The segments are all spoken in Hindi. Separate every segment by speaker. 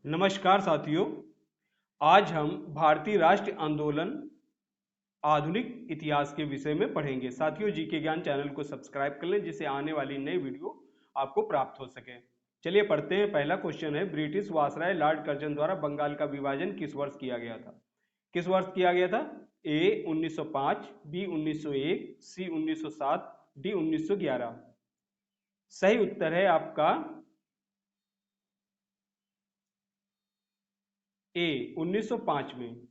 Speaker 1: नमस्कार साथियों। आज हम भारतीय राष्ट्रीय आंदोलन आधुनिक इतिहास के विषय में पढ़ेंगे। साथियों, जीके ज्ञान चैनल को सब्सक्राइब कर लें जिससे आने वाली नई वीडियो आपको प्राप्त हो सके। चलिए पढ़ते हैं। पहला क्वेश्चन है, ब्रिटिश वायसराय लॉर्ड कर्जन द्वारा बंगाल का विभाजन किस वर्ष किया गया था? किस वर्ष किया गया था? ए 1905, बी 1901, सी 1907, डी 1911। सही उत्तर है आपका ए 1905 में।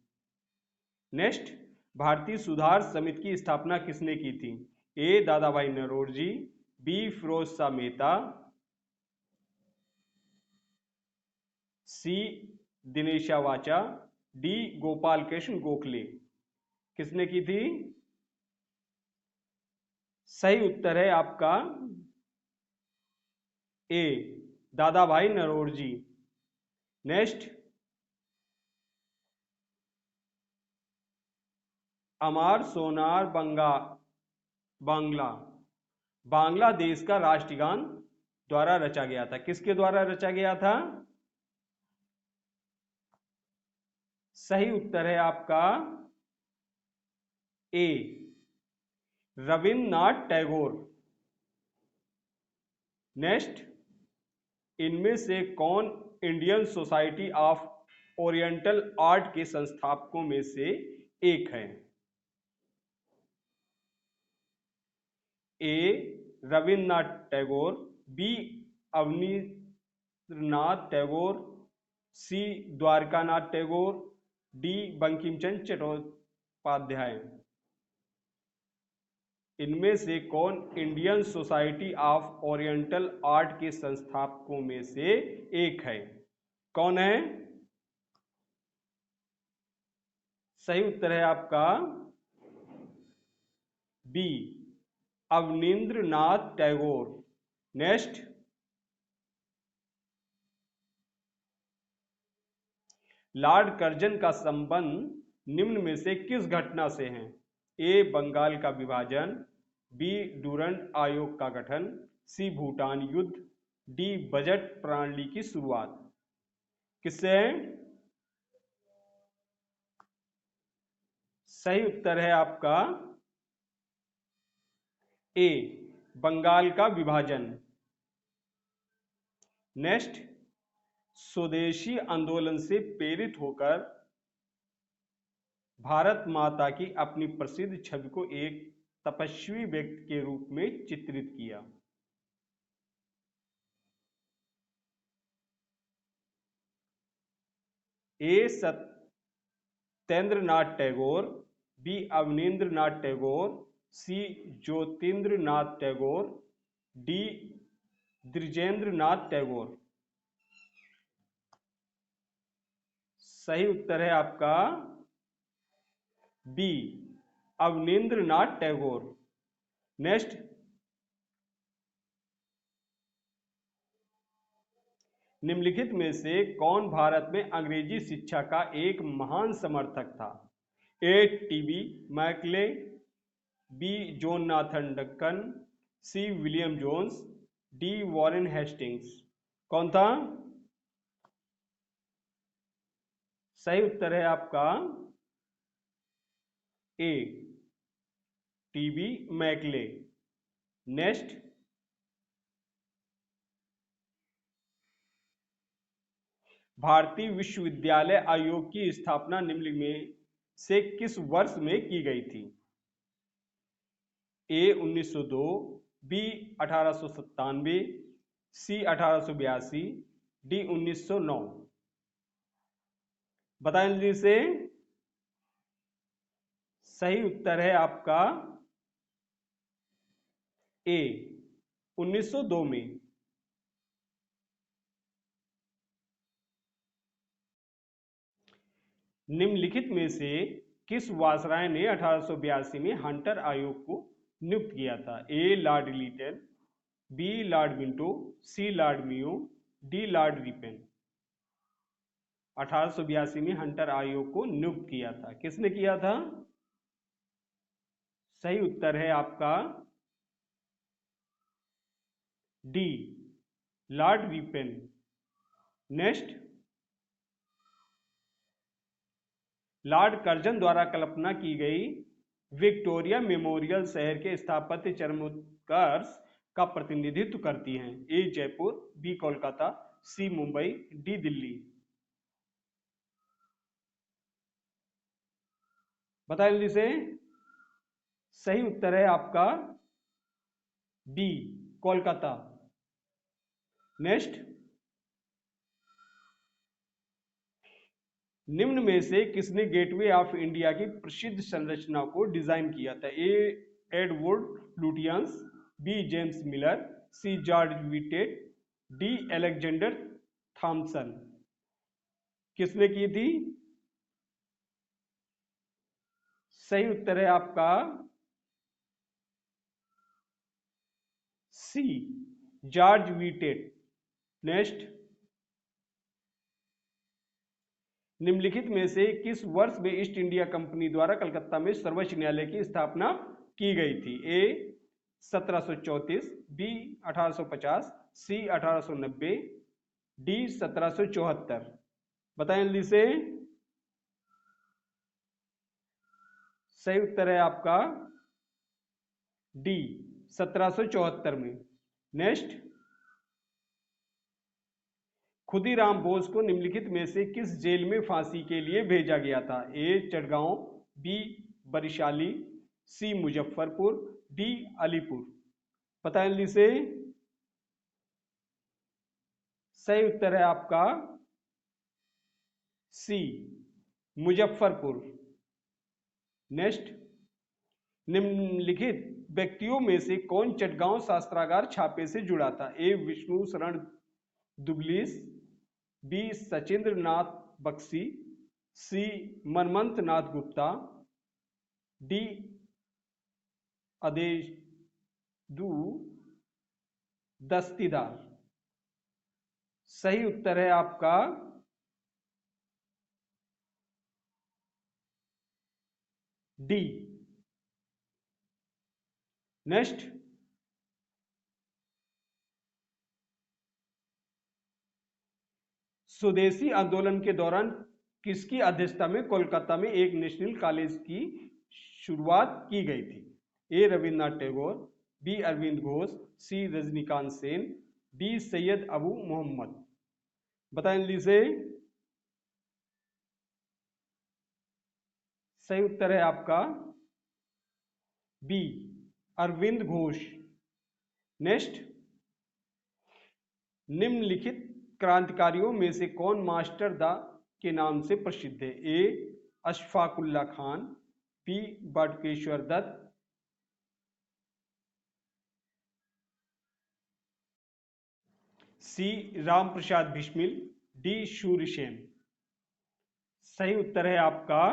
Speaker 1: नेक्स्ट, भारतीय सुधार समिति की स्थापना किसने की थी? ए दादा भाई नौरोजी, बी फिरोज शाह मेहता, सी दिनेशा वाचा, डी गोपाल कृष्ण गोखले। किसने की थी? सही उत्तर है आपका ए दादा भाई नौरोजी। नेक्स्ट, अमर सोनार बांग्ला बांग्लादेश का राष्ट्रगान द्वारा रचा गया था। किसके द्वारा रचा गया था? सही उत्तर है आपका ए रविन्द्रनाथ टैगोर। नेक्स्ट, इनमें से कौन Indian society of oriental art के संस्थापकों में से एक है? ए रविन्द्रनाथ टैगोर, बी अवनींद्रनाथ टैगोर, सी द्वारकानाथ टैगोर, डी बंकिमचंद्र चट्टोपाध्याय। इनमें से कौन Indian society of oriental art के संस्थापकों में से एक है? कौन है? सही उत्तर है आपका B Abanindranath Tagore. Next, Lord Curzon का संबंध निम्न में से किस घटना से है? ए बंगाल का विभाजन, बी डूरंड आयोग का गठन, सी भूटान युद्ध, डी बजट प्रणाली की शुरुआत। किससे है? सही उत्तर है आपका ए बंगाल का विभाजन। नेक्स्ट, स्वदेशी आंदोलन से प्रेरित होकर भारत माता की अपनी प्रसिद्ध छवि को एक तपस्वी व्यक्ति के रूप में चित्रित किया। ए सत्येंद्रनाथ टैगोर, बी अवनींद्रनाथ टैगोर, सी ज्योतिन्द्रनाथ टैगोर, डी द्विजेंद्रनाथ टैगोर। सही उत्तर है आपका बी अवनींद्रनाथ टैगोर। नेक्स्ट, निम्नलिखित में से कौन भारत में अंग्रेजी शिक्षा का एक महान समर्थक था? A T B Macaulay, B Jonathan Duncan, C William Jones, D Warren Hastings. कौन था? सही उत्तर है आपका ए टीबी मैकले। नेक्स्ट, भारतीय विश्वविद्यालय आयोग की स्थापना निम्न में से किस वर्ष में की गई थी? ए 1902, बी 1897, सी 1882, डी 1909। बताएं जल्दी से। सही उत्तर है आपका ए 1902 में। निम्नलिखित में से किस वायसराय ने 1882 में हंटर आयोग को नियुक्त किया था? A Lord Lytton, B Lord Minto, C Lord Mayo, D Lord Ripon. 1882 में हंटर आयोग को नियुक्त किया था। किसने किया था? सही उत्तर है आपका D Lord ripen. Next, Lord Curzon द्वारा कल्पना की गई विक्टोरिया मेमोरियल शहर के स्थापत्य चरमोत्कर्ष का प्रतिनिधित्व करती हैं? ए जयपुर, बी कोलकाता, सी मुंबई, डी दिल्ली। बताएं जल्दी से। सही उत्तर है आपका बी कोलकाता। नेक्स्ट, निम्न में से किसने गेटवे ऑफ इंडिया की प्रसिद्ध संरचना को डिजाइन किया था? A Edward Lutyens, B James Miller, C George Wittet, D Alexander Thomson. किसने की थी? सही उत्तर है आपका सी जॉर्ज विटेट। नेक्स्ट, निम्नलिखित में से किस वर्ष में ईस्ट इंडिया कंपनी द्वारा कलकत्ता में सर्वोच्च न्यायालय की स्थापना की गई थी? ए 1734, बी 1850, सी 1890, डी 1774। बताएं जल्दी से। सही उत्तर है आपका डी 1774 में। नेक्स्ट, खुदीराम बोस को निम्नलिखित में से किस जेल में फांसी के लिए भेजा गया था? ए चटगांव, बी बरिशाली, सी मुजफ्फरपुर, डी अलीपुर। बताएं जल्दी से। सही उत्तर है आपका सी मुजफ्फरपुर। नेक्स्ट, निम्नलिखित व्यक्तियों में से कौन चटगांव शास्त्रागार छापे से जुड़ा था? ए विष्णु शरण दुबलीस, बी सचिंद्र नाथ बख्शी, सी मनमंत नाथ गुप्ता, डी आदेश दू दस्तीदार। सही उत्तर है आपका डी। नेक्स्ट, स्वदेशी आंदोलन के दौरान किसकी अध्यक्षता में कोलकाता में एक नेशनल कॉलेज की शुरुआत की गई थी? ए रविन्द्रनाथ टैगोर, बी अरविंद घोष, सी रजनीकांत सेन, डी सैयद अबू मोहम्मद। बताएं जल्दी से। सही उत्तर है आपका बी अरविंद घोष। नेक्स्ट, निम्नलिखित क्रांतिकारियों में से कौन मास्टर दा के नाम से प्रसिद्ध है? ए अशफाकुल्ला खान, बी बटुकेश्वर दत्त, सी राम प्रसाद बिस्मिल, डी सूर्यसेन। सही उत्तर है आपका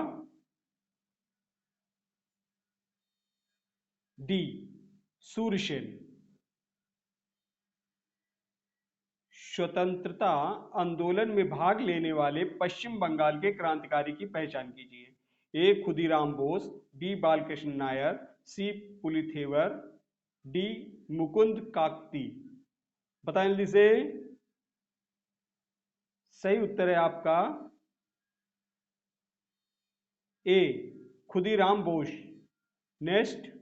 Speaker 1: डी सूर्यसेन। स्वतंत्रता आंदोलन में भाग लेने वाले पश्चिम बंगाल के क्रांतिकारी की पहचान कीजिए। ए खुदीराम बोस, बी बालकृष्ण नायर, सी पुलिथेवर, डी मुकुंद काकती। बताएं जल्दी से। सही उत्तर है आपका ए खुदीराम बोस। नेक्स्ट,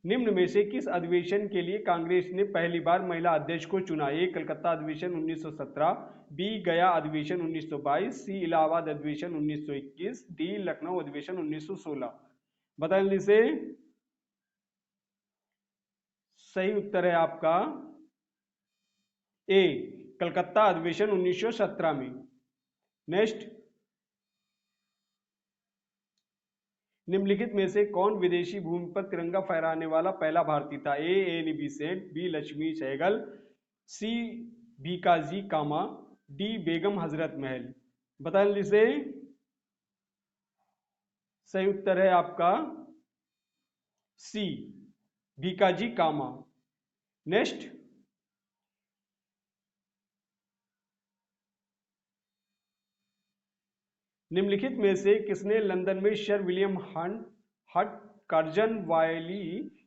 Speaker 1: निम्न में से किस अधिवेशन के लिए कांग्रेस ने पहली बार महिला अध्यक्ष को चुना? ए कलकत्ता अधिवेशन 1917, बी गया अधिवेशन 1922, सी इलाहाबाद अधिवेशन 1921, डी लखनऊ अधिवेशन 1916। बताएं जल्दी से। सही उत्तर है आपका ए कलकत्ता अधिवेशन 1917 में। नेक्स्ट, निम्नलिखित में से कौन विदेशी भूमि पर तिरंगा फहराने वाला पहला भारतीय था? A Ann Besant, B Lakshmi Sehgal, C Bhikaji Cama, D Begum Hazrat Mahal. बताएं जल्दी से। सही उत्तर है आपका सी भीकाजी कामा। नेक्स्ट, निम्नलिखित में से किसने लंदन में सर विलियम हट कर्जन वायली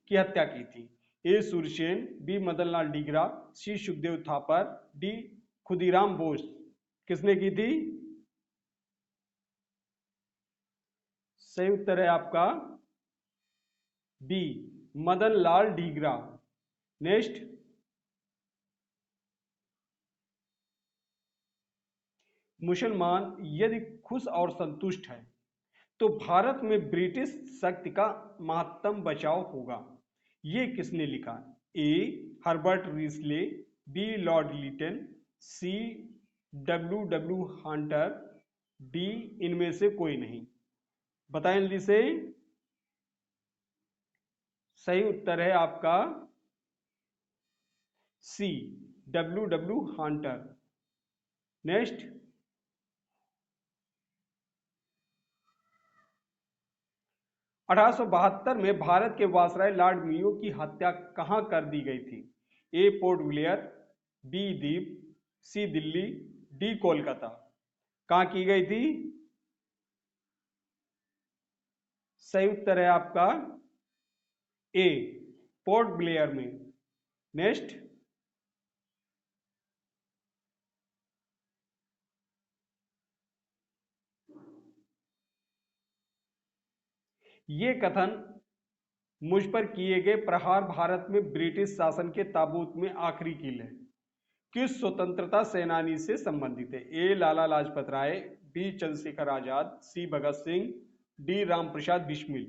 Speaker 1: की हत्या की थी? ए सूरसेन, बी मदनलाल डीगरा, सी सुखदेव थापर, डी खुदीराम बोस। किसने की थी? सही उत्तर है आपका बी, मदन लाल ढींगरा। नेक्स्ट, मुसलमान यदि खुश और संतुष्ट है तो भारत में ब्रिटिश शक्ति का महत्तम बचाव होगा, ये किसने लिखा? ए, हर्बर्ट रिसले, बी, लॉर्ड लिटन, सी, डब्ल्यू डब्ल्यू हंटर, डी, इनमें से कोई नहीं। बताएं जल्दी से। सही उत्तर है आपका सी, डब्ल्यू डब्ल्यू हंटर। नेक्स्ट, 1872 में भारत के वायसराय लॉर्ड मेयो की हत्या कहां कर दी गई थी? ए, पोर्ट ब्लेयर, बी, द्वीप, सी, दिल्ली, डी, कोलकाता। कहां की गई थी? सही उत्तर है आपका ए, पोर्ट ब्लेयर में। नेक्स्ट, ये कथन मुझ पर किए गए प्रहार भारत में ब्रिटिश शासन के ताबूत में आखिरी कील है, किस स्वतंत्रता सेनानी से संबंधित है? ए, लाला लाजपत राय, बी, चंद्रशेखर आजाद, सी, भगत सिंह, डी, राम प्रसाद बिस्मिल।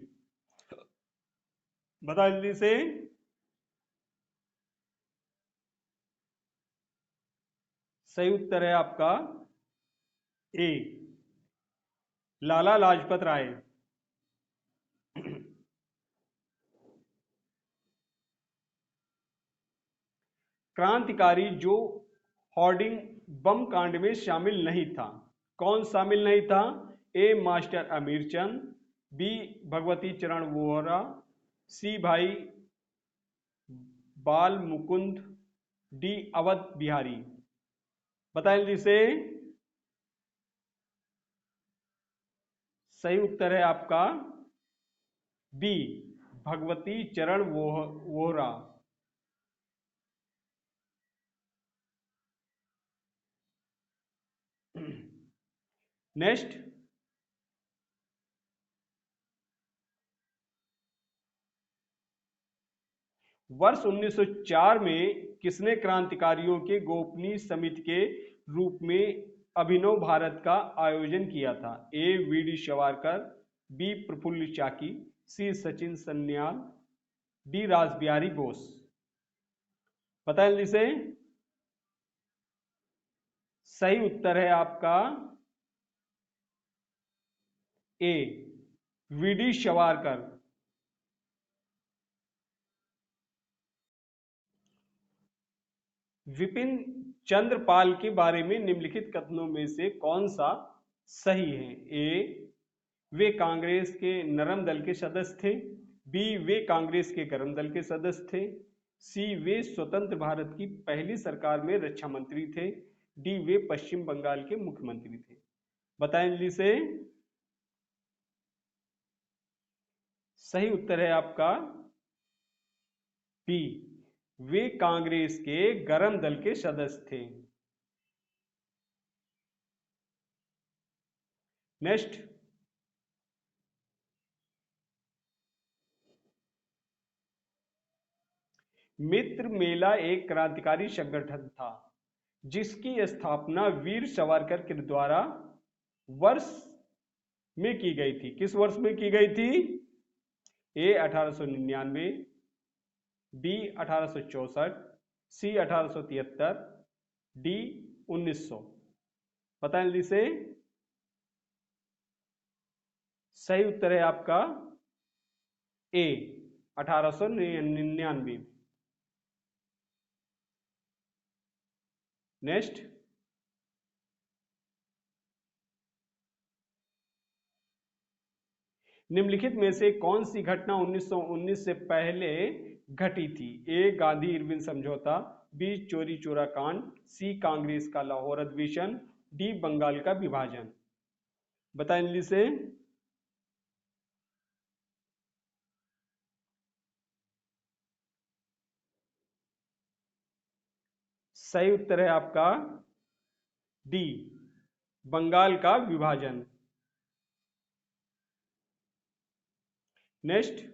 Speaker 1: बता जल्दी से। सही उत्तर है आपका ए, लाला लाजपत राय। क्रांतिकारी जो होर्डिंग बम कांड में शामिल नहीं था, कौन शामिल नहीं था? ए, मास्टर अमीरचंद, बी, भगवती चरण वोहरा, सी, भाई बाल मुकुंद, डी, अवध बिहारी। बताएं जिसे। सही उत्तर है आपका बी, भगवती चरण वोहरा। नेक्स्ट, वर्ष 1904 में किसने क्रांतिकारियों के गोपनीय समिति के रूप में अभिनव भारत का आयोजन किया था? A, V D Savarkar, B, Prafulla Chaki, C, Sachin Sanyal, D, Rashbehari Bose. बताएं जल्दी से। सही उत्तर है आपका A, V D Savarkar. Bipin Chandra Pal के बारे में निम्नलिखित कथनों में से कौन सा सही है? ए, वे कांग्रेस के नरम दल के सदस्य थे, बी, वे कांग्रेस के गरम दल के सदस्य थे, सी, वे स्वतंत्र भारत की पहली सरकार में रक्षा मंत्री थे, डी, वे पश्चिम बंगाल के मुख्यमंत्री थे। बताएं जल्दी से। सही उत्तर है आपका बी, वे कांग्रेस के गरम दल के सदस्य थे। नेक्स्ट, मित्र मेला एक क्रांतिकारी संगठन था जिसकी स्थापना वीर सावरकर के द्वारा वर्ष में की गई थी। किस वर्ष में की गई थी? ए, 1899, बी, 1864, सी, 1873, डी, 1900। बताएं जल्दी से। सही उत्तर है आपका ए, 1899। नेक्स्ट, निम्नलिखित में से कौन सी घटना 1919 से पहले घटी थी? ए, गांधी इरविन समझौता, बी, चोरी चोरा कांड, सी, कांग्रेस का लाहौर अधिवेशन, डी, बंगाल का विभाजन। बताएं जल्दी से। सही उत्तर है आपका डी, बंगाल का विभाजन। नेक्स्ट,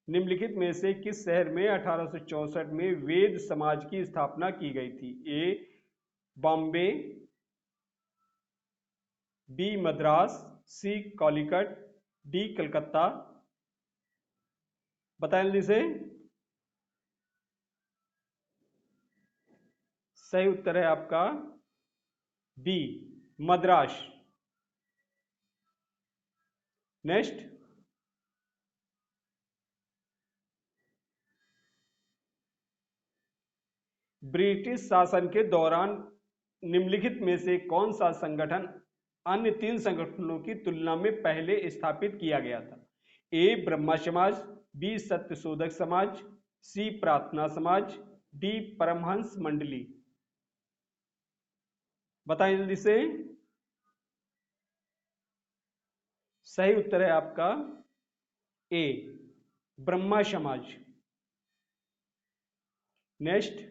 Speaker 1: निम्नलिखित में से किस शहर में 1864 में वेद समाज की स्थापना की गई थी? ए बॉम्बे, बी मद्रास, सी कॉलिकट, डी कलकत्ता। बताएं जल्दी से। सही उत्तर है आपका बी मद्रास। नेक्स्ट, ब्रिटिश शासन के दौरान निम्नलिखित में से कौन सा संगठन अन्य 3 संगठनों की तुलना में पहले स्थापित किया गया था? ए ब्रह्मा समाज, बी सत्यशोधक समाज, सी प्रार्थना समाज, डी परमहंस मंडली। बताएं जल्दी से। सही उत्तर है आपका ए ब्रह्मा समाज। नेक्स्ट,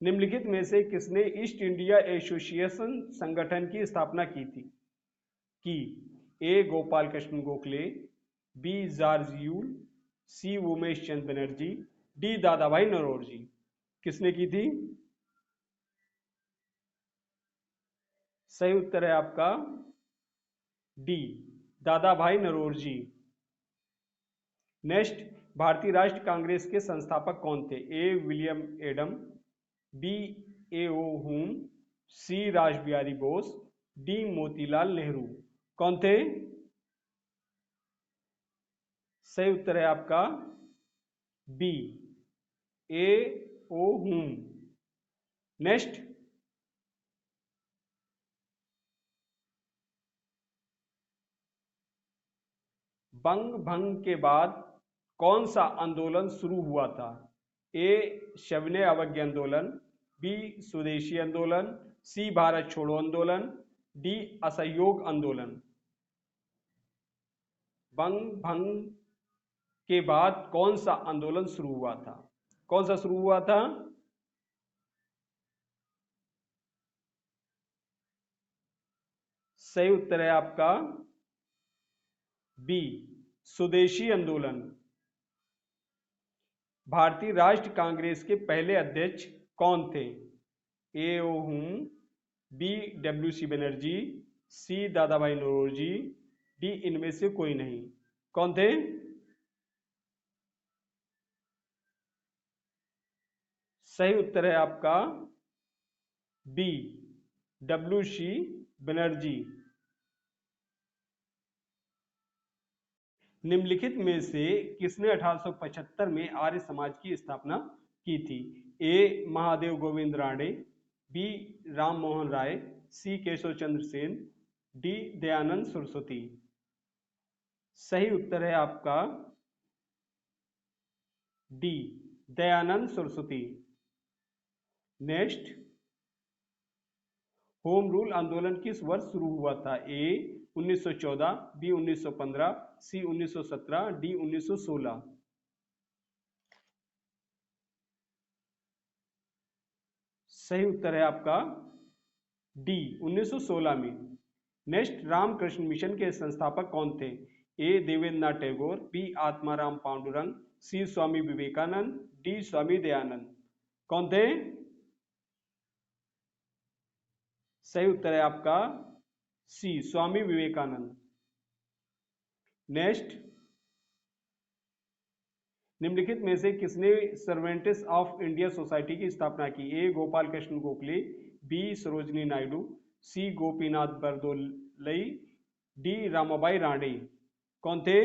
Speaker 1: निम्नलिखित में से किसने ईस्ट इंडिया एसोसिएशन संगठन की स्थापना की थी? कि A Gopal Krishna Gokhale, B George Yule, C Umesh Chandra Banerjee, D Dadabhai Naoroji. किसने की थी? सही उत्तर है आपका D Dadabhai Naoroji. Next, भारतीय राष्ट्रीय कांग्रेस के संस्थापक कौन थे? ए विलियम एडम, बी ए ओ हुम, सी रास बिहारी बोस, डी मोतीलाल नेहरू। कौन थे? सही उत्तर है आपका बी ए ओ हुम। नेक्स्ट, बंग भंग के बाद कौन सा आंदोलन शुरू हुआ था? ए शवने अवज्ञा आंदोलन, बी स्वदेशी आंदोलन, सी भारत छोड़ो आंदोलन, डी असहयोग आंदोलन। बंग भंग के बाद कौन सा आंदोलन शुरू हुआ था? कौन सा शुरू हुआ था? सही उत्तर है आपका बी स्वदेशी आंदोलन। भारतीय राष्ट्रीय कांग्रेस के पहले अध्यक्ष कौन थे? ए ओ हुम, बी डब्ल्यू सी बनर्जी, सी दादा भाई नौरोजी, डी इनमें से कोई नहीं। कौन थे? सही उत्तर है आपका बी डब्ल्यू सी बनर्जी। निम्नलिखित में से किसने 1875 में आर्य समाज की स्थापना की थी? ए महादेव गोविंद राणे, बी राम मोहन राय, सी केशव चंद्र सेन, डी दयानंद सरस्वती। सही उत्तर है आपका D Dayanand Saraswati. Next, home rule आंदोलन किस वर्ष शुरू हुआ था? ए 1914, बी 1915, सी 1917, डी 1916। सही उत्तर है आपका डी 1916 में। नेक्स्ट, रामकृष्ण मिशन के संस्थापक कौन थे? ए देवेंद्रनाथ टैगोर, बी आत्माराम पांडुरंग, सी स्वामी विवेकानंद, डी स्वामी दयानंद। कौन थे? सही उत्तर है आपका सी स्वामी विवेकानंद। नेक्स्ट, निम्नलिखित में से किसने सर्वेंटेस ऑफ इंडिया सोसाइटी की स्थापना की? ए गोपाल कृष्ण गोखले, बी सरोजनी नायडू, सी गोपीनाथ बरदोलई, डी रामाबाई राणे। कौन थे?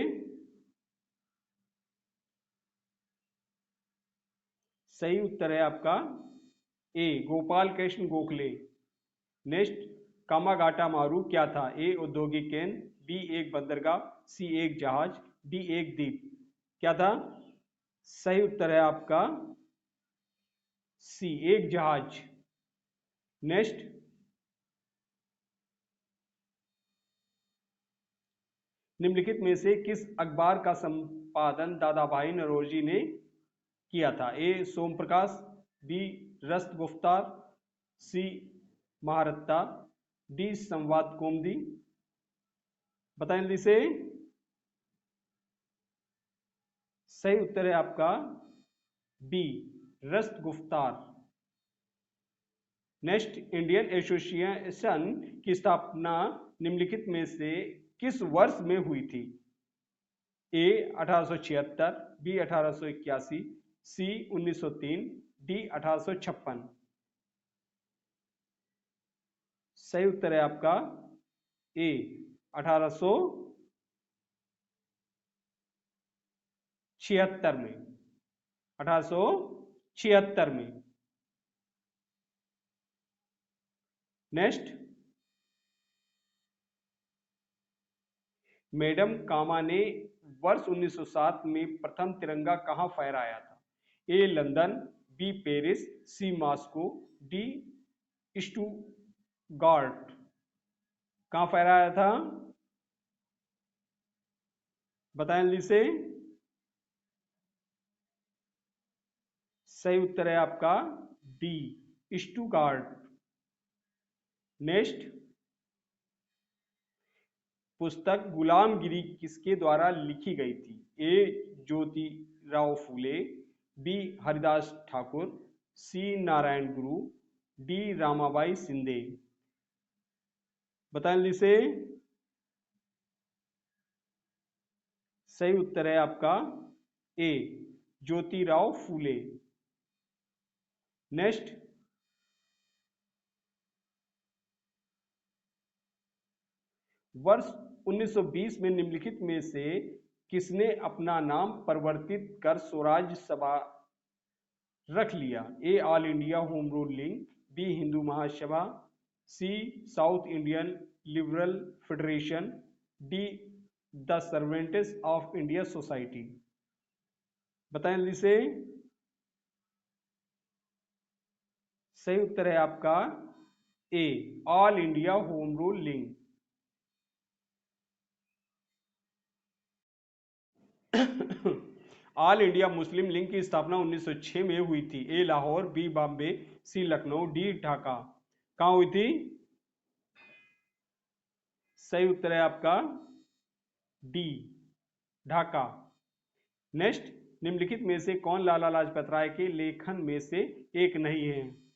Speaker 1: सही उत्तर है आपका ए गोपाल कृष्ण गोखले। नेक्स्ट, कामागाटा मारू क्या था? ए औद्योगिक केंद्र, बी एक बंदरगाह, सी एक जहाज, डी एक द्वीप। क्या था? सही उत्तर है आपका सी एक जहाज। नेक्स्ट, निम्नलिखित में से किस अखबार का संपादन दादा भाई नौरोजी ने किया था? ए सोम प्रकाश, बी रस्त गुफ्तार, सी महारत्ता, डी संवाद कौमुदी। बताएं जल्दी से। सही उत्तर है आपका बी रस्त गुफ्तार। नेक्स्ट, इंडियन एसोसिएशन की स्थापना निम्नलिखित में से किस वर्ष में हुई थी? ए 1876, बी 1881, सी 1903, डी 1856। सही उत्तर है आपका ए 1876 में। 1876 में। नेक्स्ट, मैडम कामा ने वर्ष 1907 में प्रथम तिरंगा कहां फहराया था? ए लंदन, बी पेरिस, सी मॉस्को, डी स्टुटगार्ट। कहां फहराया था? बताएं जल्दी से। सही उत्तर है आपका डी स्टुटगार्ट। नेक्स्ट, पुस्तक गुलामगिरी किसके द्वारा लिखी गई थी? ए ज्योतिराव फूले, बी हरिदास ठाकुर, सी नारायण गुरु, डी रामाबाई सिंधे। बताएं जल्दी से। सही उत्तर है आपका ए ज्योतिराव फूले। नेक्स्ट, वर्ष 1920 में निम्नलिखित में से किसने अपना नाम परिवर्तित कर स्वराज सभा रख लिया? A all India home rule league, B Hindu Mahasabha, C south Indian liberal federation, D the servants of India society. बताएं जल्दी से। सही उत्तर है आपका A all India home rule league. All India Muslim league की स्थापना 1906 में हुई थी। A Lahore, B Bombay, C Lucknow, D Dhaka. कहां हुई थी? सही उत्तर है आपका डी ढाका। नेक्स्ट, निम्नलिखित में से कौन लाला लाजपत राय के लेखन में से एक नहीं है?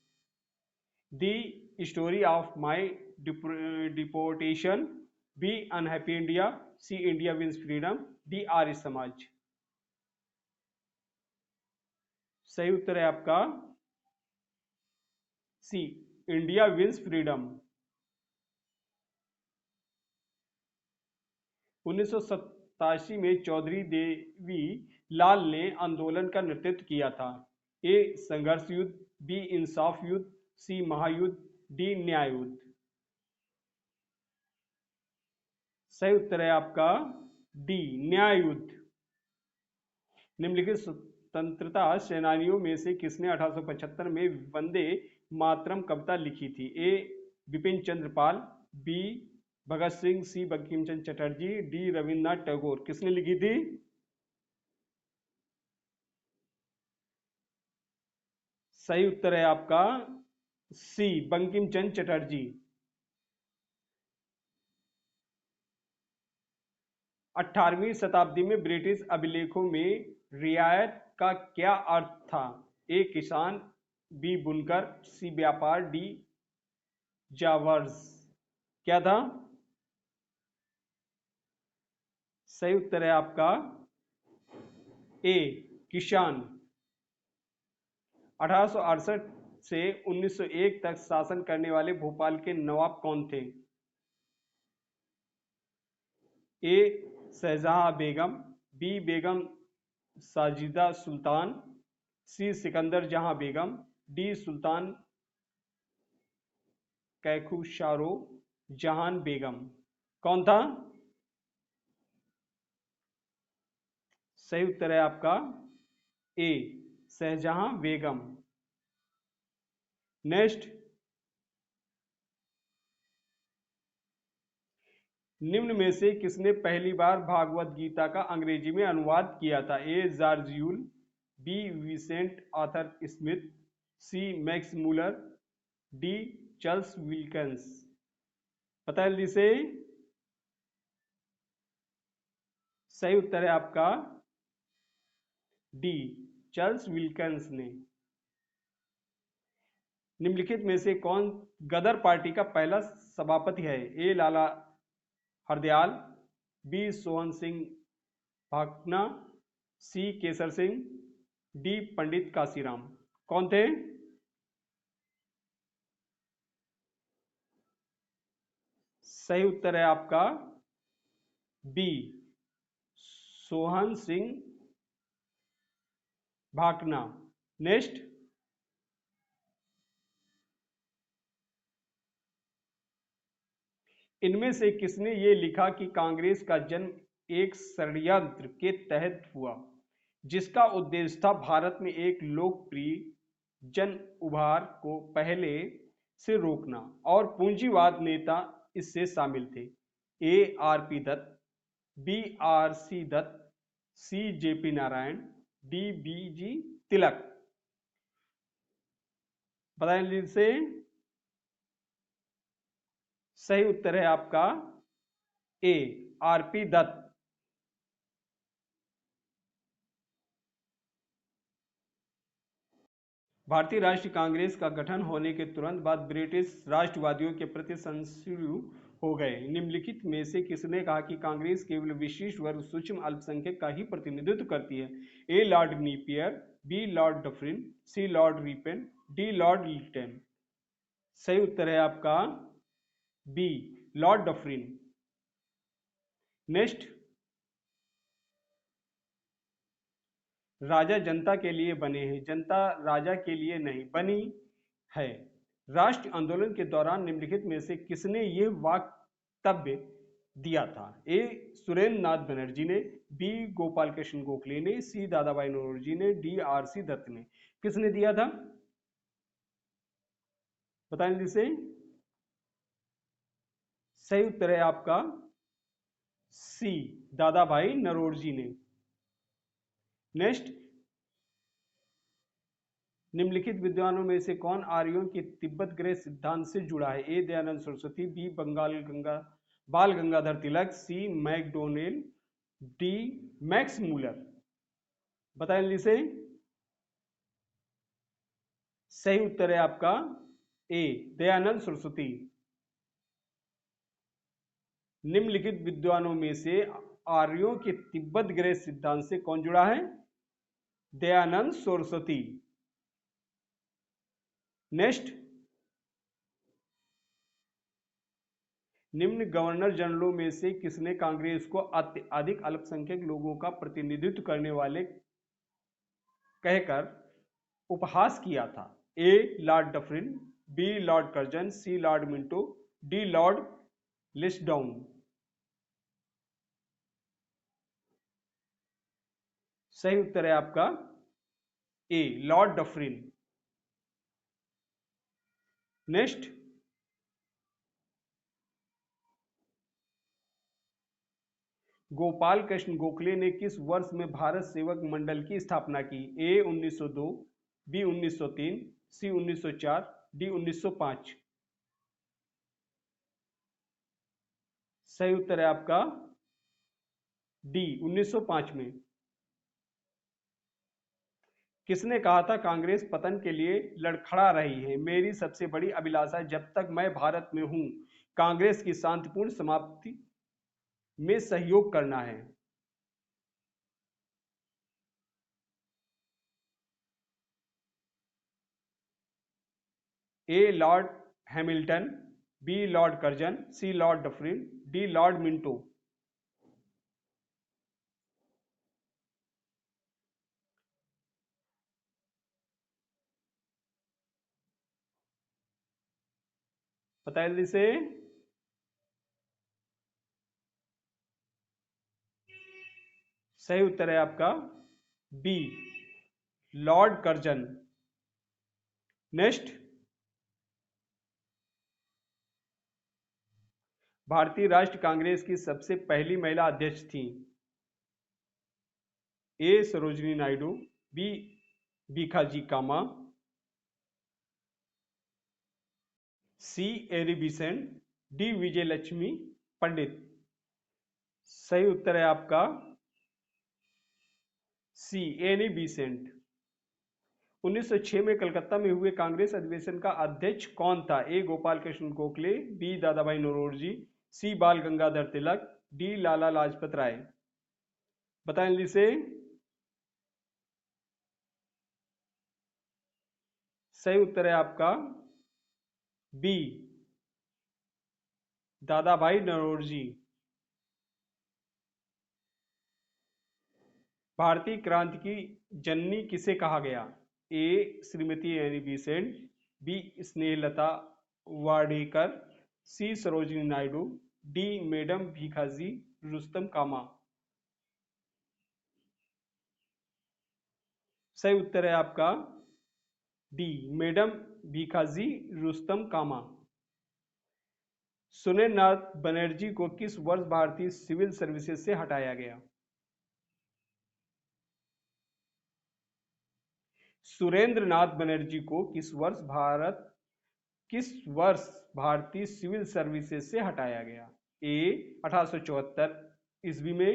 Speaker 1: The story of my deportation, B unhappy India, C India wins freedom, D Arya Samaj. सही उत्तर है आपका सी इंडिया विंस फ्रीडम। 1987 में चौधरी देवी लाल ने आंदोलन का नेतृत्व किया था। ए संघर्ष युद्ध, बी इंसाफ युद्ध, सी महायुद्ध, डी न्याय युद्ध। सही उत्तर है आपका डी न्याय युद्ध। निम्नलिखित स्वतंत्रता सेनानियों में से किसने 1875 में वंदे मातरम कविता लिखी थी? ए बिपिन चंद्र पाल, बी भगत सिंह, सी बंकिम चंद्र चटर्जी, डी रविन्द्रनाथ टैगोर। किसने लिखी थी? सही उत्तर है आपका सी बंकिम चंद्र चटर्जी। 18वीं शताब्दी में ब्रिटिश अभिलेखों में रियायत का क्या अर्थ था? ए किसान, बी बुनकर, सी व्यापार, डी जावर्स। क्या था? सही उत्तर है आपका ए किसान। 1868 से 1901 तक शासन करने वाले भोपाल के नवाब कौन थे? ए शहजहां बेगम, बी बेगम साजिदा सुल्तान, सी सिकंदर जहां बेगम, डी सुल्तान कैखुशारो जहान बेगम। कौन था? सही उत्तर है आपका ए शहजहां बेगम। नेक्स्ट, निम्न में से किसने पहली बार भागवत गीता का अंग्रेजी में अनुवाद किया था? A George Yule, B Vincent Arthur Smith, C Max Muller, D Charles Wilkins. पता है जल्दी से। सही उत्तर है आपका डी, चार्ल्स विल्किंस ने। निम्नलिखित में से कौन गदर पार्टी का पहला सभापति है? ए लाला हरदयाल, बी सोहन सिंह भाकना, सी केसर सिंह, डी पंडित काशीराम। कौन थे? सही उत्तर है आपका बी, सोहन सिंह भाकना। नेक्स्ट, इनमें से किसने ये लिखा कि कांग्रेस का जन्म एक षड्यंत्र के तहत हुआ जिसका उद्देश्य था भारत में एक लोकप्रिय जन उभार को पहले से रोकना, और पूंजीवाद नेता इससे शामिल थे? A R P Dutt, B R C Dutt, C J P Narayan, D B G Tilak. बताएं जल्दी से। सही उत्तर है आपका ए आर पी दत्त। भारतीय राष्ट्रीय कांग्रेस का गठन होने के तुरंत बाद ब्रिटिश राष्ट्रवादियों के प्रति सहिष्णु हो गए। निम्नलिखित में से किसने कहा कि कांग्रेस केवल विशिष्ट वर्ग सूक्ष्म अल्पसंख्यक का ही प्रतिनिधित्व करती है? A lord Napier, B lord Dufferin, C lord Ripon, D lord Lytton. सही उत्तर है आपका बी, लॉर्ड डफरिन। नेक्स्ट, राजा जनता के लिए बने हैं, जनता राजा के लिए नहीं बनी है। राष्ट्र आंदोलन के दौरान निम्नलिखित में से किसने यह वक्तव्य दिया था? ए सुरेंद्र नाथ बनर्जी ने, बी गोपाल कृष्ण गोखले ने, सी दादा भाई नौरोजी ने, डी आर सी दत्त ने। किसने दिया था? बताएं जिसे। सही उत्तर है आपका सी, दादा भाई नौरोजी ने। नेक्स्ट, निम्नलिखित विद्वानों में से कौन आर्यों के तिब्बत ग्रह सिद्धांत से जुड़ा है? ए दयानंद सरस्वती, बी बाल गंगाधर तिलक, सी मैकडोनेल, डी मैक्स मूलर। बताएं जल्दी से। सही उत्तर है आपका ए दयानंद सरस्वती। निम्नलिखित विद्वानों में से आर्यों के तिब्बत ग्रह सिद्धांत से कौन जुड़ा है? दयानंद सरस्वती। नेक्स्ट, निम्न गवर्नर जनरलों में से किसने कांग्रेस को अधिक अल्पसंख्यक लोगों का प्रतिनिधित्व करने वाले कहकर उपहास किया था? A lord Dufferin, B lord Curzon, C lord Minto, D lord Lansdowne. सही उत्तर है आपका A lord Dufferin. Next, Gopal Krishna Gokhale ने किस वर्ष में भारत सेवक मंडल की स्थापना की? ए 1902, बी 1903, सी 1904, डी 1905। सही उत्तर है आपका डी 1905 में। किसने कहा था कांग्रेस पतन के लिए लड़खड़ा रही है? मेरी सबसे बड़ी अभिलाषा जब तक मैं भारत में हूं कांग्रेस की शांतिपूर्ण समाप्ति में सहयोग करना है। A lord Hamilton, B lord Curzon, C lord Dufferin, D lord Minto. बताइए जल्दी से। सही उत्तर है आपका बी लॉर्ड कर्जन। नेक्स्ट, भारतीय राष्ट्रीय कांग्रेस की सबसे पहली महिला अध्यक्ष थी? ए सरोजिनी नायडू, बी भीखाजी कामा, सी एरी बिसेंट, डी विजय लक्ष्मी पंडित। सही उत्तर है आपका सी एनी बेसेंट। 1906 में कलकत्ता में हुए कांग्रेस अधिवेशन का अध्यक्ष कौन था? ए गोपाल कृष्ण गोखले, बी दादा भाई नौरोजी, सी बाल गंगाधर तिलक, डी लाला लाजपत राय। बताएं जल्दी से। सही उत्तर है आपका बी दादा भाई नौरोजी। भारतीय क्रांति की जननी किसे कहा गया? A Shrimati Annie Besant, B Snehlata Wadekar, C Sarojini Naidu, D madam Bhikaji Rustom Cama. सही उत्तर है आपका डी मैडम भीखाजी रुस्तम कामा। सुरेंद्रनाथ बनर्जी को किस वर्ष भारतीय सिविल सर्विसेज से हटाया गया? सुरेंद्रनाथ बनर्जी को किस वर्ष भारतीय सिविल सर्विसेज से हटाया गया? ए 1874 ईस्वी में,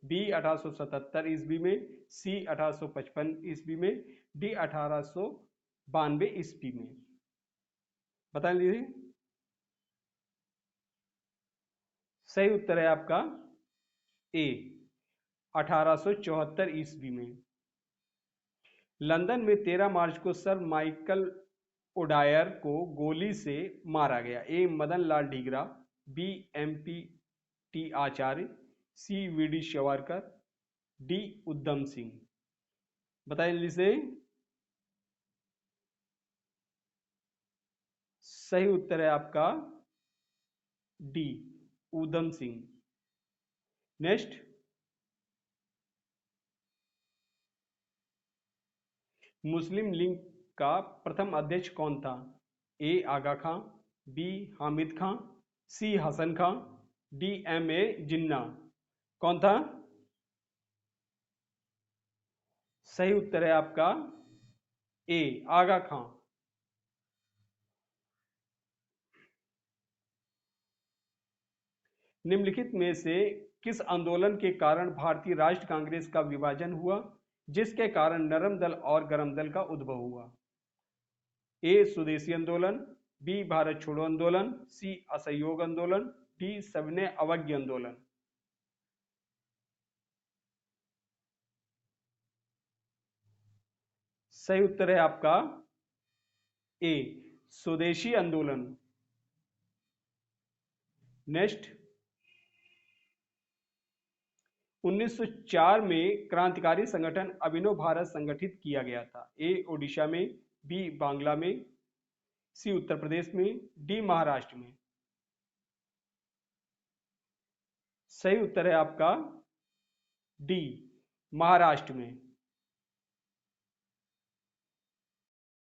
Speaker 1: बी 1877 ईस्वी में, सी 1855 ईस्वी में, डी 1892 ईस्वी में। बता लीजिए। सही उत्तर है आपका ए 1874 ईस्वी में। लंदन में 13 मार्च को सर माइकल ओडायर को गोली से मारा गया। A Madan Lal Dhingra, B M P T Acharya, C V D Savarkar, D Udham Singh. बताइए जल्दी से। सही उत्तर है आपका D Udham Singh. Next, Muslim league का प्रथम अध्यक्ष कौन था? A Agha Khan, B Hamid Khan, C Hasan Khan, D M A Jinnah. कौन था? सही उत्तर है आपका ए आगा खां। निम्नलिखित में से किस आंदोलन के कारण भारतीय राष्ट्र कांग्रेस का विभाजन हुआ, जिसके कारण नरम दल और गरम दल का उद्भव हुआ? ए स्वदेशी आंदोलन, बी भारत छोड़ो आंदोलन, सी असहयोग आंदोलन, डी सविनय अवज्ञा आंदोलन। सही उत्तर है आपका ए स्वदेशी आंदोलन। नेक्स्ट, 1904 में क्रांतिकारी संगठन अभिनव भारत संगठित किया गया था। ए ओडिशा में, बी बांग्ला में, सी उत्तर प्रदेश में, डी महाराष्ट्र में। सही उत्तर है आपका डी महाराष्ट्र में।